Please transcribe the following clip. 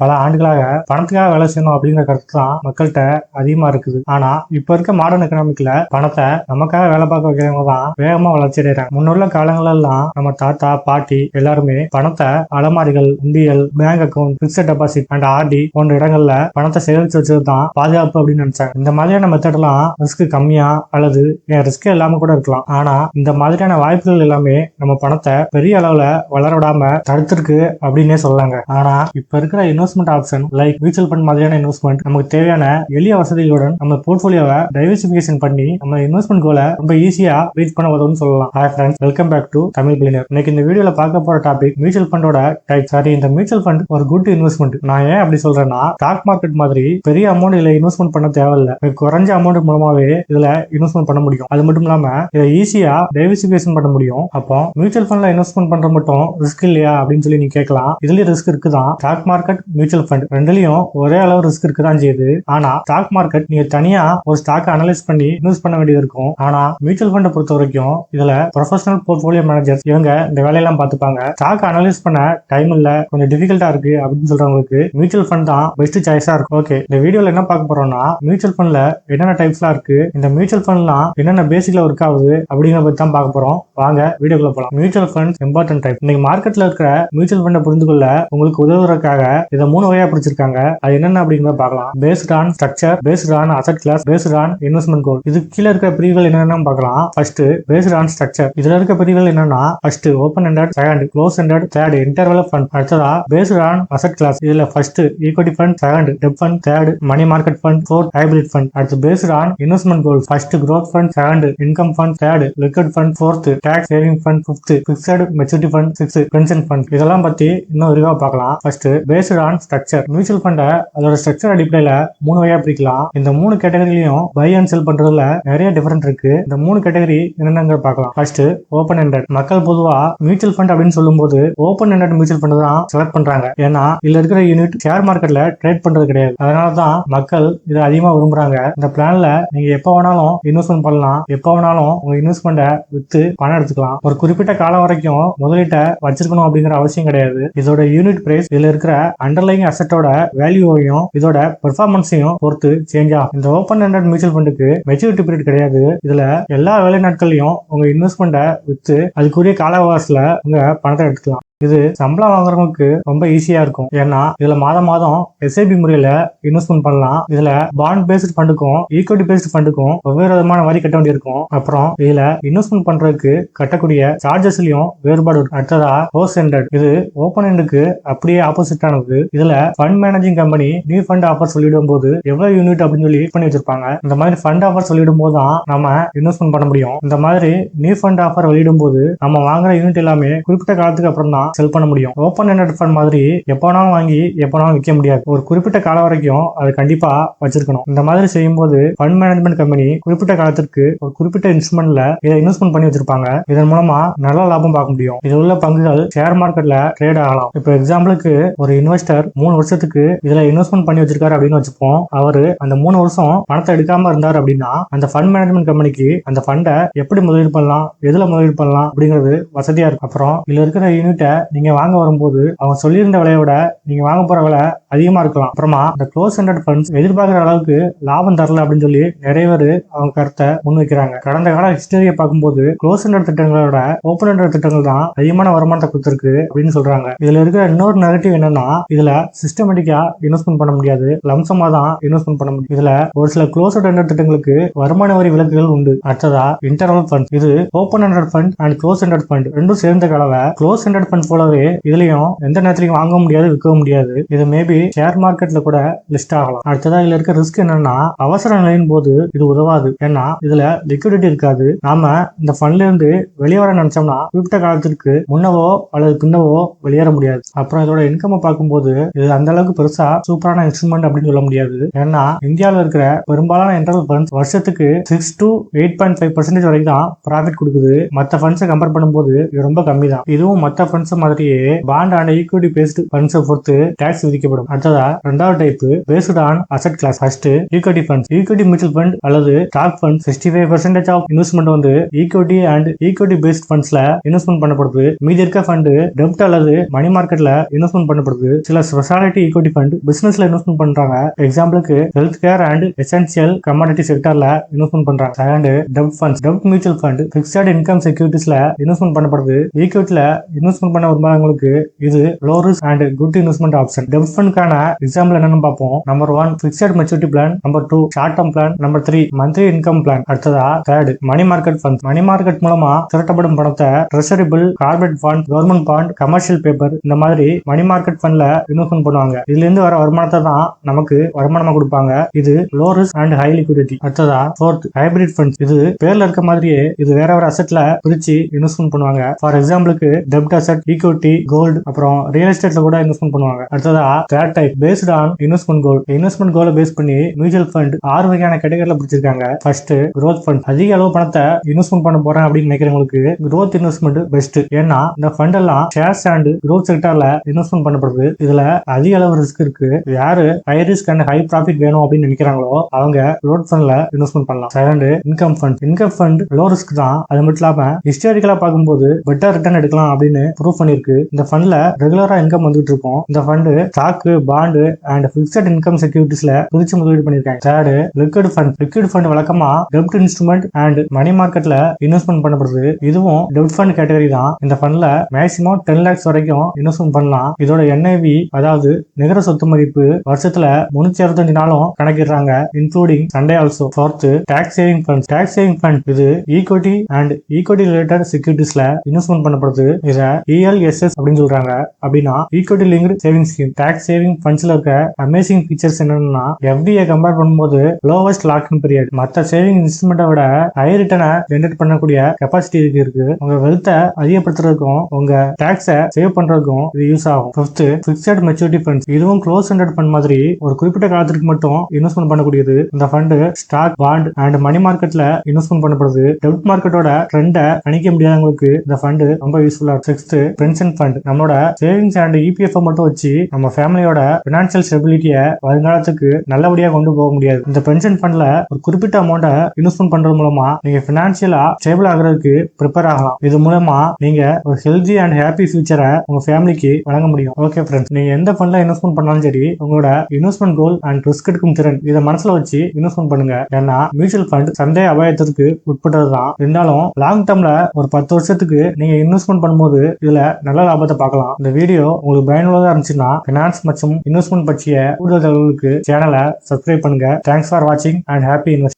பல ஆண்டுகளாக பணத்துக்காக வேலை செய்யணும் அப்படிங்கிற கருத்து தான் மக்கள்கிட்ட அதிகமா இருக்குது. ஆனா இப்ப இருக்க மாடர்ன் எக்கனாமிக்ல பணத்தை நமக்காக வேலை பார்க்க வைக்கிறவங்க தான் வேகமா வளர்ச்சி அடைறாங்க. முன்னுள்ள காலங்களெல்லாம் நம்ம தாத்தா பாட்டி எல்லாருமே பணத்தை அலமாரிகள், உண்டியல், bank account, fixed deposit and RD போன்ற இடங்கள்ல பணத்தை சேகரிச்சு வச்சதுதான் பாதுகாப்பு அப்படின்னு நினைச்சாங்க. இந்த மாதிரியான மெத்தட் எல்லாம் ரிஸ்க் கம்மியா அல்லது ரிஸ்க் இல்லாம கூட இருக்கலாம். ஆனா இந்த மாதிரியான வாய்ப்புகள் எல்லாமே நம்ம பணத்தை பெரிய அளவுல வளர விடாம தடுத்திருக்கு அப்படின்னே சொல்லலாங்க. ஆனா இப்ப இருக்கிற investment option like mutual fund மாதிரியான இன்வெஸ்ட்மெண்ட் நமக்கு தேவையான எளிய வசதிகளுடன் நம்ம போர்ட்போலியோவை டைவர்சிபிகேஷன் பண்ணி நம்ம இன்வெஸ்ட்மெண்ட் கோலை ரொம்ப ஈஸியா ரீச் பண்ண உதவும்னு சொல்லலாம். Hi friends, welcome back to Tamil billionaire. இன்னைக்கு இந்த வீடியோல பார்க்க போற டாபிக் மியூச்சுவல் ஃபண்டோட டைப். சரி, இந்த மியூச்சுவல் ஃபண்ட் ஒரு குட் இன்வெஸ்ட்மெண்ட். நான் ஏன் அப்படி சொல்றேன்னா, ஸ்டாக் மார்க்கெட் மாதிரி பெரிய அமௌண்ட் இதுல இன்வெஸ்ட்மெண்ட் பண்ண தேவையில்லை. குறைஞ்ச அமௌண்ட் மூலமாவே இதுல இன்வெஸ்ட்மெண்ட் பண்ண முடியும். அது மட்டும் இல்லாம இதை ஈஸியா டைவர்சிபிகேஷன் பண்ண முடியும். அப்போ மியூச்சுவல் ஃபண்ட்ல இன்வெஸ்ட்மெண்ட் பண்ற மட்டும் ரிஸ்க் இல்லையா அப்படின்னு சொல்லி நீங்க கேட்கலாம். இதுலயும் ரிஸ்க் இருக்குதான். ஸ்டாக் மார்க்கெட், மியூச்சுவல் ஃபண்ட் ரெண்டுலயும் ஒரே அளவு ரிஸ்க் இருக்குதான் செய்யுது. ஆனா ஸ்டாக் மார்க்கெட் நீங்க தனியா ஒரு ஸ்டாக் அனலைஸ் பண்ணி இன்வெஸ்ட் பண்ண வேண்டியது இருக்கும். ஆனா மியூச்சுவல் ஃபண்ட் பொறுத்த வரைக்கும் இதுல ப்ரொஃபஷனல் போர்ட்ஃபோலியோ மேனேஜர்ஸ் இவங்க இந்த வேலையெல்லாம் பார்த்துப்பாங்க. ஸ்டாக் அனலைஸ் பண்ண டைம் இல்ல, கொஞ்சம் டிஃபிகல்ட்டா இருக்கு அப்படின்னு சொல்றவங்களுக்கு மியூச்சுவல் ஃபண்ட் தான் பெஸ்ட் சாய்ஸா இருக்கும். ஓகே, இந்த வீடியோல என்ன பார்க்க போறோம்னா, மியூச்சுவல் ஃபண்ட்ல என்னென்ன டைப்ஸ்லாம் இருக்கு, இந்த மியூச்சுவல் ஃபண்ட்லாம் என்னென்ன பேசிக்ல ஒர்க் ஆகுது அப்படிங்கிற பத்தி தான் பார்க்க போறோம். வாங்க வீடியோக்குள்ள போலாம். Mutual fund important type. இன்னைக்கு மார்க்கெட்ல இருக்கிற மியூச்சுவல் ஃபண்டை புரிந்து கொள்ள உங்களுக்கு உதவுறதுக்காக இதை 3 வகையா பிரிச்சிருக்காங்க. அது என்னென்ன அப்படிங்கிறத பார்க்கலாம். Based on structure, based on asset class, based on investment goal. இது கீழே இருக்கிற பிரிவுகள் என்னென்ன பார்க்கலாம். First based on structure. இதுல இருக்க பிரிவுகள் என்னன்னா, first open ended, second close ended, third interval fund. அடுத்ததா பேஸ்ட் ஆன் அசெட் கிளாஸ். இதுல ஃபர்ஸ்ட் ஈக்விட்டி ஃபண்ட், செகண்ட் டெப்ட் fund, third money market fund, fourth hybrid fund. அடுத்து based on investment goal. First growth fund, second income fund, third liquid fund, fourth tax saving fund, fifth fixed maturity fund, sixth pension fund. இதெல்லாம் பத்தி இன்னும் விரிவா பார்க்கலாம். First based on structure. Mutual ஃபண்டை அதோட structure அடிப்படையில 3 வகையா பிரிக்கலாம். இந்த 3 கேட்டகரியிலையும் பை அண்ட் செல் பண்றதுல நிறைய டிஃபரெண்ட் இருக்கு. இந்த 3 கேட்டகரி என்னென்ன பார்க்கலாம். First open ended. மக்கள் பொதுவா மியூச்சுவல் ஃபண்ட் அப்படின்னு சொல்லும்போது ஓபன் எண்டட் மியூச்சுவல் ஃபண்ட் தான் செலக்ட் பண்றாங்க. ஏன்னா இதுல இருக்கிற யூனிட் ஷேர் மார்க்கெட்ல ட்ரேட் பண்றது கிடையாது. அதனாலதான் மக்கள் இதை அதிகமா விரும்புறாங்க. இந்த பிளான்ல நீங்க எப்ப வேணாலும் இன்வெஸ்ட்மெண்ட் பண்ணலாம், எப்ப வேணாலும் உங்க இன்வெஸ்ட்மெண்ட்டை வித்து பணம் எடுத்துக்கலாம். ஒரு குறிப்பிட்ட காலம் வரைக்கும் முதலீட்டை வச்சிருக்கணும் அப்படிங்கிற அவசியம் கிடையாது. இதோட யூனிட் பிரைஸ் இதுல இருக்கிற அண்டர்லைங் அசெட்டோட வேல்யூவையும் இதோட பெர்ஃபார்மன்ஸையும் பொறுத்து சேஞ்ச் ஆகும். இந்த ஓபன் எண்டட் மியூச்சுவல் ஃபண்டுக்கு மெச்சூரிட்டி பீரியட் கிடையாது. இதுல எல்லா வேலை நாட்கள்லயும் உங்க இன்வெஸ்ட்மெண்ட்டை வித்து அதுக்குரிய கால அவகாசத்துல உங்க பணத்தை எடுத்துக்கலாம். இது சம்பளம் வாங்குறவங்களுக்கு ரொம்ப ஈஸியா இருக்கும். ஏன்னா இதுல மாதம் மாதம் எஸ்ஐபி முறையில இன்வெஸ்ட்மெண்ட் பண்ணலாம். இதுல பாண்ட் பேஸ்ட் ஃபண்டுக்கும் ஈக்விட்டி பேஸ்ட் ஃபண்டுக்கும் வெவ்வேறு விதமான வரி கட்ட வேண்டியிருக்கும். அப்புறம் இதுல இன்வெஸ்ட்மெண்ட் பண்றதுக்கு கட்டக்கூடிய சார்ஜஸ்லயும் வேறுபாடு இருக்கு. அடுத்ததா க்ளோஸ் எண்டட். இது ஓபன் எண்டுக்கு அப்படியே ஆப்போசிட் ஆனது. இதுல fund managing company new fund offer சொல்லிடும் போது எவ்வளவு யூனிட் அப்படின்னு சொல்லி பண்ணி வச்சிருப்பாங்க. இந்த மாதிரி ஃபண்ட் ஆஃபர் சொல்லிடும் போது தான் நம்ம இன்வெஸ்ட்மெண்ட் பண்ண முடியும். இந்த மாதிரி நியூ ஃபண்ட் ஆஃபர் வெளியிடும் போது நம்ம வாங்குற யூனிட் எல்லாமே குறிப்பிட்ட காலத்துக்கு அப்புறம் தான் செல் பண்ண முடியும். ஓபன் எண்டட் ஃபண்ட் மாதிரி எப்போனாலும் வாங்கி எப்போனாலும் விற்க முடியாது. ஒரு குறிப்பிட்ட காலம் வரைக்கும் அது கண்டிப்பா வச்சிருக்கணும். இந்த மாதிரி செய்யும்போது ஃபண்ட் மேனேஜ்மெண்ட் கம்பெனி குறிப்பிட்ட காலத்திற்கு ஒரு குறிப்பிட்ட இன்ஸ்ட்ருமெண்ட்ல இதை இன்வெஸ்ட்மெண்ட் பண்ணி வச்சிருப்பாங்க. இதன் மூலமா நல்ல லாபம் பார்க்க முடியும். இது உள்ள பங்குகள் ஷேர் மார்க்கெட்ல ட்ரேட் ஆகலாம். இப்போ எக்ஸாம்பிளுக்கு ஒரு இன்வெஸ்டர் 3 வருஷத்துக்கு இதுல இன்வெஸ்ட்மெண்ட் பண்ணி வச்சிருக்காரு அப்படின்னு வச்சுப்போம். அவரு அந்த 3 வருஷம் பணத்தை எடுக்காம இருந்தாரு அப்படின்னா அந்த ஃபண்ட் மேனேஜ்மெண்ட் கம்பெனிக்கு அந்த ஃபண்டை எப்படி முதலீடு பண்ணலாம், எதுல முதலீடு பண்ணலாம் அப்படிங்கிறது வசதியா இருக்கும். அப்புறம் இதுல இருக்கிற யூனிட்டை நீங்க வாங்க வரும்போது அவங்க சொல்லியிருந்த விலையோட நீங்க வாங்க போற விலை அதிகமா இருக்கலாம். அப்புறமா இந்த க்ளோஸ் எண்டட் ஃபண்ட்ஸ் எதிர்பார்க்கிற அளவுக்கு லாபம் தரல அப்படின்னு சொல்லி நிறைய பேர் அவங்க கருத்தை முன்வைக்கிறாங்க. கடந்த கால ஹிஸ்டரியை பார்க்கும்போது க்ளோஸ் எண்டட் திட்டங்களோட ஓபன் எண்டட் திட்டங்கள் தான் அதிகமான வருமானத்தை கொடுத்திருக்கு அப்படின்னு சொல்றாங்க. இதுல இருக்கிற இன்னொரு நெகட்டிவ் என்னன்னா, இதுல சிஸ்டமேட்டிக்கா இன்வெஸ்ட்மெண்ட் பண்ண முடியாது, லம்சமா தான் இன்வெஸ்ட்மெண்ட் பண்ண முடியும். இதுல ஒரு சில க்ளோஸ் எண்டட் திட்டங்களுக்கு வருமான வரி விலக்குகள் உண்டு. அடுத்ததா இன்டர்வல் ஃபண்ட். இது open ended fund and close ended fund ரெண்டும் சேர்ந்த கலவை. க்ளோஸ் எண்டட் ஃபண்ட் போலவே இதுலயும் எந்த நேரத்திலையும் வாங்க முடியாது, விற்கவும் முடியாது. இது மேபி ஷேர் மார்க்கெட்ல கூட லிஸ்ட் ஆகலாம். அடுத்ததா இதுல இருக்க ரிஸ்க் என்னன்னா, அவசர நிலையின் போது இது உதவாது. ஏன்னா இதுல லிக்விடிட்டி இருக்காது. நாம இந்த ஃபண்ட்ல இருந்து வெளியே வர நினைச்சோம்னா குறிப்பிட்ட காலத்திற்கு முன்னவோ அல்லது பின்னவோ வெளியேற முடியாது. அப்புறம் இதோட இன்கம் பார்க்கும்போது இது அந்த அளவுக்கு பெருசா சூப்பரான இன்ஸ்ட்ருமெண்ட் அப்படின்னு சொல்ல முடியாது. ஏன்னா இந்தியாவில் இருக்கிற பெரும்பாலான இன்டர்வல் ஃபண்ட்ஸ் வருஷத்துக்கு 6 to 8.5% வரைக்கும் தான் ப்ராஃபிட் கொடுக்குது. மற்ற ஃபண்ட்ஸை கம்பேர் பண்ணும்போது இது ரொம்ப கம்மி தான். இதுவும் மற்ற ஃபண்ட்ஸ் ஃபண்ட்ஸ் மாதிரியே bond and equity based funds பொறுத்து டாக்ஸ் விதிக்கப்படும். அடுத்ததா ரெண்டாவது type based on asset class. First equity funds. Equity mutual fund அல்லது ஸ்டாக் ஃபண்ட் 65% ஆஃப் இன்வெஸ்ட்மெண்ட் வந்து ஈக்விட்டி அண்ட் ஈக்விட்டி பேஸ்ட் ஃபண்ட்ஸ்ல இன்வெஸ்ட்மெண்ட் பண்ணப்படுது. மீதி இருக்க ஃபண்ட் டெப்ட் அல்லது மணி மார்க்கெட்ல இன்வெஸ்ட்மெண்ட் பண்ணப்படுது. சில ஸ்பெஷாலிட்டி ஈக்விட்டி ஃபண்ட் பிசினஸ்ல இன்வெஸ்ட்மெண்ட் பண்றாங்க. எக்ஸாம்பிளுக்கு health care and essential commodity செக்டர்ல இன்வெஸ்ட்மெண்ட் பண்றாங்க. செகண்ட் டெப்ட் ஃபண்ட்ஸ். டெப்ட் மியூச்சுவல் ஃபண்ட் பிக்ஸ்ட் இன்கம் செக்யூரிட்டிஸ்ல இன்வெஸ்ட்மெண்ட் பண்ணப்படுது. ஈக்விட்டில இன்வெஸ்ட்மெண்ட் பண்ண விரும்பாதவங்களுக்கு இது low risk and good investment option. டெப்ட் ஃபண்ட்கான எக்ஸாம்பிள் என்னன்னு பார்ப்போம். Number 1 fixed maturity plan. Number 2 short term plan. Number 3 monthly income plan. அடுத்ததா third money market fund. Money market மூலமா திரட்டப்படும் பணத்தை treasury bill, corporate bond, government bond, commercial paper இந்த மாதிரி money market ஃபண்ட்ல investment பண்ணுவாங்க. இதுல இருந்து வர வருமானத்தை தான் நமக்கு வருமானமா கொடுப்பாங்க. இது low risk and high liquidity. அடுத்ததா ஃபோர்த் ஹைபிரிட் ஃபண்ட்ஸ். இது பேர்ல இருக்க மாதிரியே இது வேற வேற அசெட்ல பிரிச்சு இன்வெஸ்ட்மெண்ட் பண்ணுவாங்க. ஃபார் எக்ஸாம்பிளுக்கு டெப்ட் அசெட், ஈக்விட்டி, கோல்டு, அப்புறம் ரியல் எஸ்டேட்ல கூட இன்வெஸ்ட்மெண்ட் பண்ணுவாங்க. அடுத்ததா third type based on investment goal. Investment கோலை பேஸ் பண்ணி மியூச்சுவல் ஃபண்ட் 6 வகையான கேட்டகரியில பிரிச்சிருக்காங்க. First growth fund. அதிக அளவு பணத்தை இன்வெஸ்ட்மெண்ட் பண்ண போறேன் அப்படின்னு நினைக்கிறவங்களுக்கு growth இன்வெஸ்ட்மெண்ட் பெஸ்ட். ஏன்னா இந்த ஃபண்ட் எல்லாம் ஷேர்ஸ் அண்ட் growth செக்டர்ல இன்வெஸ்ட்மெண்ட் பண்ணப்படுது. இதுல அதிக அளவு ரிஸ்க் இருக்கு. யாரு high risk and high profit வேணும் அப்படின்னு நினைக்கிறாங்களோ அவங்க growth ஃபண்ட்ல இன்வெஸ்ட்மெண்ட் பண்ணலாம். Second income fund. Income fund low risk தான். அது மட்டும் இல்லாம ஹிஸ்டாரிக்கலா பார்க்கும்போது பெட்டர் ரிட்டர்ன் எடுக்கலாம் அப்படின்னு ப்ரூவ் பண்ணிருக்கு. இந்த ஃபண்ட்ல ரெகுலரா இன்கம் வந்துட்டு இருக்கும். இந்த fund stock, bond and fixed income செக்யூரிட்டிஸ்ல பிரிச்சு முதலீடு பண்ணிருக்காங்க. Third liquid fund. Liquid fund வழக்கமா டெப்ட் இன்ஸ்ட்ருமெண்ட் அண்ட் மணி மார்க்கெட்ல இன்வெஸ்ட்மெண்ட் பண்ணப்படுது. இதுவும் டெப்ட் ஃபண்ட் கேட்டகரி தான். இந்த ஃபண்ட்ல மேக்ஸிமம் 10 lakhs வரைக்கும் இன்வெஸ்ட்மெண்ட் பண்ணலாம். இதோட NAV அதாவது நிகர சொத்து மதிப்பு வருஷத்துல 365 நாளும் கணக்கிடுறாங்க, including Sunday also. Fourth tax saving fund. Tax saving fund இது ஈக்விட்டி அண்ட் ஈக்விட்டி ரிலேட்டட் செக்யூரிட்டிஸ்ல இன்வெஸ்ட்மெண்ட் பண்ணப்படுது. இத ELSS அப்படின்னு சொல்றாங்க. அப்படின்னா equity linked saving scheme. Tax saving ஃபண்ட்ஸ்ல இருக்க அமேசிங் ஃபீச்சர்ஸ் என்னன்னா FDயை கம்பேர் பண்ணும்போது லோவஸ்ட் லாக்இன் பீரியட். மற்ற சேவிங் இன்ஸ்ட்ருமெண்ட்டை விட ஹை ரிட்டர்னை ஜெனரேட் பண்ணக்கூடிய கெபாசிட்டி இருக்கு. உங்க வெல்த்தை அதிகப்படுத்துறதுக்கும் உங்க டாக்ஸை சேவ் பண்றதுக்கும் இது யூஸ் ஆகும். Fifth fixed maturity funds. இதுவும் க்ளோஸ் எண்டட் ஃபண்ட் மாதிரி ஒரு குறிப்பிட்ட காலத்திற்கு மட்டும் இன்வெஸ்ட்மெண்ட் பண்ணக்கூடியது. இந்த fund stock, bond and money மார்க்கெட்ல இன்வெஸ்ட்மெண்ட் பண்ணப்படுது. டெப்ட் மார்க்கெட்டோட ட்ரெண்டை கணிக்க முடியாதவங்களுக்கு இந்த ஃபண்ட் ரொம்ப யூஸ்ஃபுல்லா இருக்கு. Sixth pension fund. நம்மளோட சேவிங்ஸ் அண்ட் EPF மட்டும் வச்சு நம்ம ஃபேமிலியோட பினான்சியல் ஸ்டெபிலிட்டியை வருங்காலத்துக்கு நல்லபடியா கொண்டு போக முடியாது. இந்த பென்ஷன் ஃபண்ட்ல ஒரு குறிப்பிட்ட அமௌண்ட்டை இன்வெஸ்ட்மெண்ட் பண்றது மூலமா நீங்க பினான்சியலா ஸ்டேபிள் ஆகிறதுக்கு ப்ரிப்பேர் ஆகலாம். இது மூலமா நீங்க ஒரு ஹெல்தி அண்ட் ஹாப்பி ஃபியூச்சரை உங்க ஃபேமிலிக்கு வழங்க முடியும். ஓகே ஃப்ரெண்ட்ஸ், நீங்க எந்த ஃபண்ட்ல இன்வெஸ்ட்மெண்ட் பண்ணாலும் சரி உங்களோட இன்வெஸ்ட்மெண்ட் கோல் அண்ட் ரிஸ்க் எடுக்கும் திறன் இதை மனசுல வச்சு இன்வெஸ்ட்மெண்ட் பண்ணுங்க. ஏன்னா மியூச்சுவல் ஃபண்ட் சந்தை அபாயத்திற்கு உட்பட்டதுதான். இருந்தாலும் லாங் டேர்ம்ல ஒரு 10 வருஷத்துக்கு நீங்க இன்வெஸ்ட்மெண்ட் பண்ணும்போது இதுல நல்ல லாபத்தை பார்க்கலாம். இந்த வீடியோ உங்களுக்கு பயனுள்ளதா இருந்துச்சுன்னா ஃபினான்ஸ் மற்றும் இன்வெஸ்ட்மெண்ட் பற்றிய கூடுதல் தகவலுக்கு சேனலை சப்ஸ்கிரைப் பண்ணுங்க. தேங்க்ஸ் ஃபார் வாட்சிங் அண்ட் ஹாப்பி இன்வெஸ்ட்.